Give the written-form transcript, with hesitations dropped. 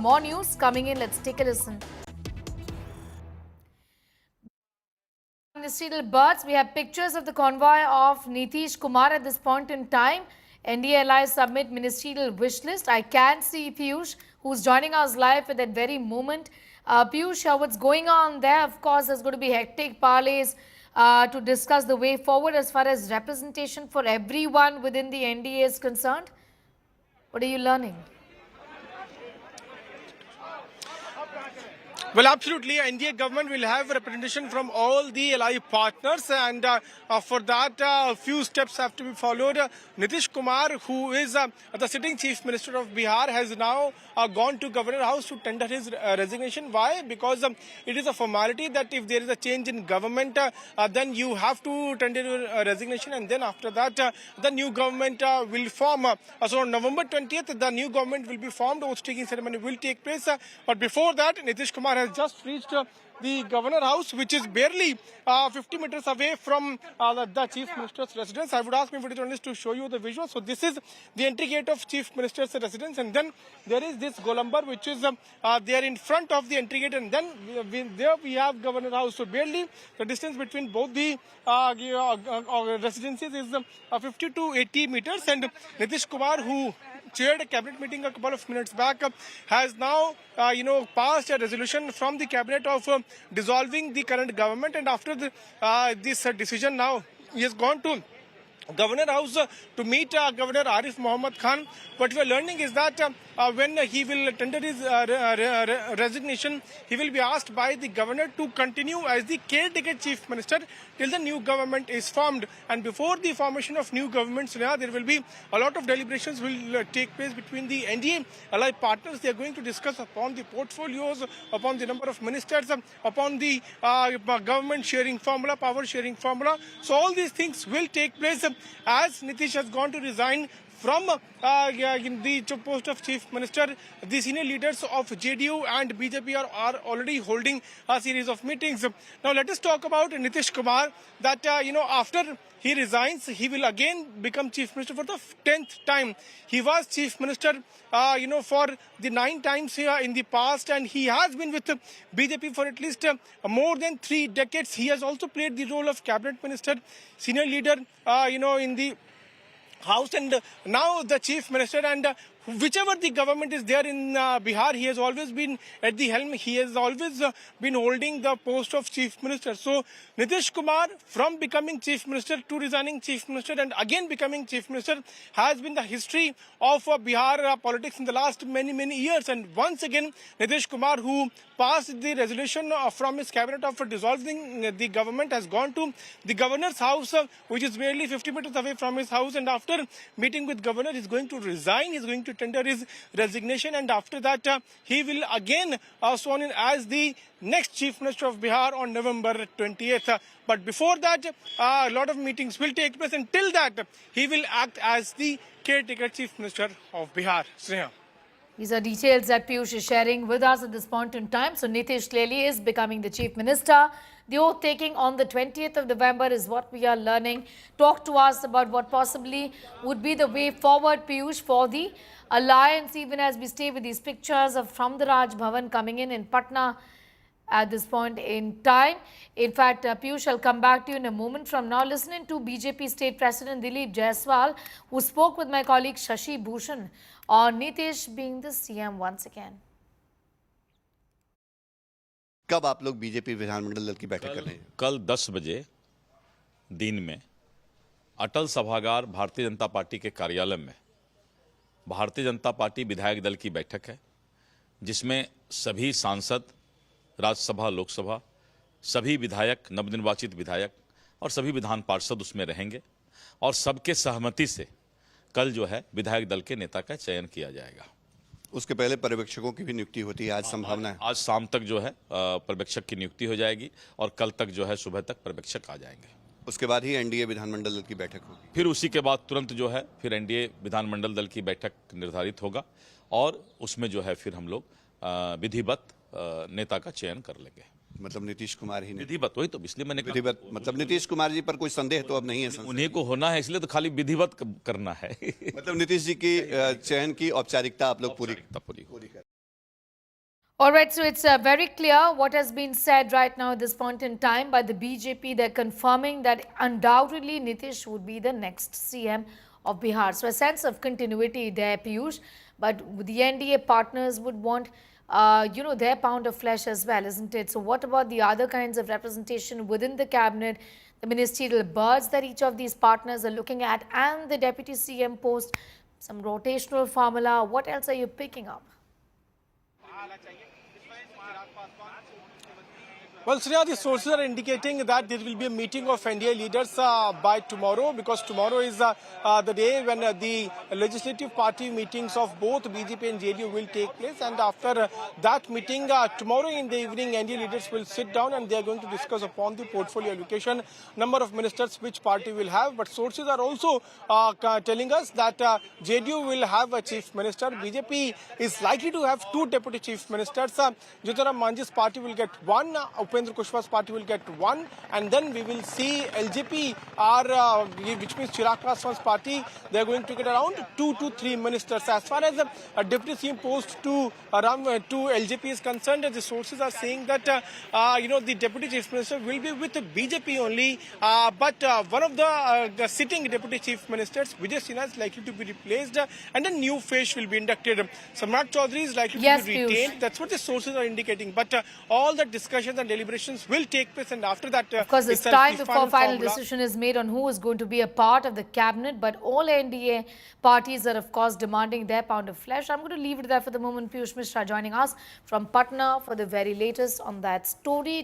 more news coming in. Let's take a listen. Ministerial birds, we have pictures of the convoy of Nitish Kumar at this point in time. NDA allies submit ministerial wish list. I can see Piyush, who's joining us live at that very moment. Piyush, what's going on there? Of course, there's going to be hectic parleys to discuss the way forward as far as representation for everyone within the NDA is concerned. What are you learning? Well, absolutely. NDA government will have representation from all the ally partners, and for that, a few steps have to be followed. Nitish Kumar, who is the sitting chief minister of Bihar, has now gone to Governor House to tender his resignation. Why? Because it is a formality that if there is a change in government, then you have to tender your resignation, and then after that, the new government will form. So on November 20th, the new government will be formed. Oath-taking ceremony will take place. But before that, Nitish Kumar has just reached the Governor House, which is barely 50 meters away from the Chief Minister's residence. I would ask my video journalist to show you the visual. So this is the entry gate of Chief Minister's residence, and then there is this Golambar, which is there in front of the entry gate, and then there we have Governor House. So barely the distance between both the residences is 50 to 80 meters, and Nitish Kumar, who chaired a cabinet meeting a couple of minutes back, has now passed a resolution from the cabinet of dissolving the current government, and after this decision, now he has gone to Governor House to meet Governor Arif Mohammad Khan. What we are learning is that when he will tender his resignation, he will be asked by the governor to continue as the caretaker chief minister till the new government is formed. And before the formation of new government, there will be a lot of deliberations will take place between the NDA allied partners. They are going to discuss upon the portfolios, upon the number of ministers, upon the government sharing formula, power sharing formula. So all these things will take place as Nitish has gone to resign from the post of chief minister. The senior leaders of JDU and BJP are already holding a series of meetings. Now let us talk about Nitish Kumar, that after he resigns, he will again become chief minister for the 10th time. He was chief minister for the 9 times here in the past, and he has been with BJP for at least more than 3 decades. He has also played the role of cabinet minister, senior leader in the House, and now the chief minister, and whichever the government is there in Bihar, he has always been at the helm. He has always been holding the post of chief minister. So Nitish Kumar, from becoming chief minister to resigning chief minister and again becoming chief minister, has been the history of Bihar politics in the last many years. And once again, Nitish Kumar, who passed the resolution from his cabinet of dissolving the government, has gone to the governor's house, which is barely 50 meters away from his house. And after meeting with governor, he is going to resign. He is going to tender his resignation, and after that he will again sworn in as the next chief minister of Bihar on November 20th. But before that, a lot of meetings will take place. Until that, he will act as the caretaker chief minister of Bihar. Sneha. These are details that Piyush is sharing with us at this point in time. So Nitish clearly is becoming the chief minister. The oath taking on the 20th of November is what we are learning. Talk to us about what possibly would be the way forward, Piyush, for the alliance, even as we stay with these pictures of from the Raj Bhavan coming in Patna at this point in time. In fact, Piyush, I'll come back to you in a moment from now. Listening to BJP State President Dilip Jaiswal, who spoke with my colleague Shashi Bhushan on Nitish being the CM once again. कब आप लोग BJP विधानमंडल दल की बैठक कर रहे हैं? कल 10 बजे दिन में अटल सभागार भारतीय जनता पार्टी के कार्यालय में भारतीय जनता पार्टी विधायक दल की बैठक है, जिसमें सभी सांसद, राज्यसभा, लोकसभा, सभी विधायक, नवनिर्वाचित विधायक और सभी विधान पार्षद उसमें रहेंगे, और सबके सहमति से कल जो है विधायक दल के नेता का चयन किया जाएगा। उसके पहले पर्यवेक्षकों की भी नियुक्ति होती है, आज संभावना है? आज शाम तक जो है पर्यवेक्षक की नियुक्ति हो जाएगी, और कल तक जो है सुबह तक पर्यवेक्षक आ जाएंगे। उसके बाद ही एनडीए विधानमंडल दल की बैठक होगी। फिर उसी के बाद तुरंत जो है फिर एनडीए विधानमंडल दल की बैठक निर्धारित होगा, और उसमें जो है फिर हम लोग विधिवत नेता का चयन कर लेंगे। मतलब नीतीश कुमार ही विधिवत, वही तो इसलिए मैंने विधिवत, मतलब नीतीश कुमार जी पर कोई संदेह तो अब नहीं है? उन्हीं को होना है, इसलिए तो खाली विधिवत करना है। मतलब नीतीश जी की चयन की औपचारिकता आप लोग पूरी कर All right, so it's very clear what has been said right now at this point in time by the BJP. They're confirming that undoubtedly Nitish would be the next CM of Bihar. So a sense of continuity there, Piyush. But the NDA partners would want, their pound of flesh as well, isn't it? So what about the other kinds of representation within the cabinet, the ministerial birds that each of these partners are looking at, and the deputy CM post, some rotational formula? What else are you picking up? Well, Sneha, the sources are indicating that there will be a meeting of NDA leaders by tomorrow, because tomorrow is the day when the legislative party meetings of both BJP and JDU will take place. And after that meeting, tomorrow in the evening, NDA leaders will sit down and they are going to discuss upon the portfolio allocation, number of ministers which party will have. But sources are also telling us that JDU will have a chief minister. BJP is likely to have two deputy chief ministers. Jyotiram Manji's party will get one. Upendra Kushwaha's party will get one, and then we will see LJP, which means Chirag Paswan's party, they are going to get around 2 to 3 ministers. As far as a deputy CM post to LJP is concerned, the sources are saying that the deputy chief minister will be with the BJP only, but one of the sitting deputy chief ministers, Vijay Sinha, is likely to be replaced, and a new face will be inducted. Samrat Chaudhary is likely to be retained. Piyush. That's what the sources are indicating. But all the discussions and deliberations will take place, and after that, of course, it's itself, time the before final formula. decision is made on who is going to be a part of the cabinet. But all NDA parties are, of course, demanding their pound of flesh. I'm going to leave it there for the moment. Piyush Mishra joining us from Patna for the very latest on that story.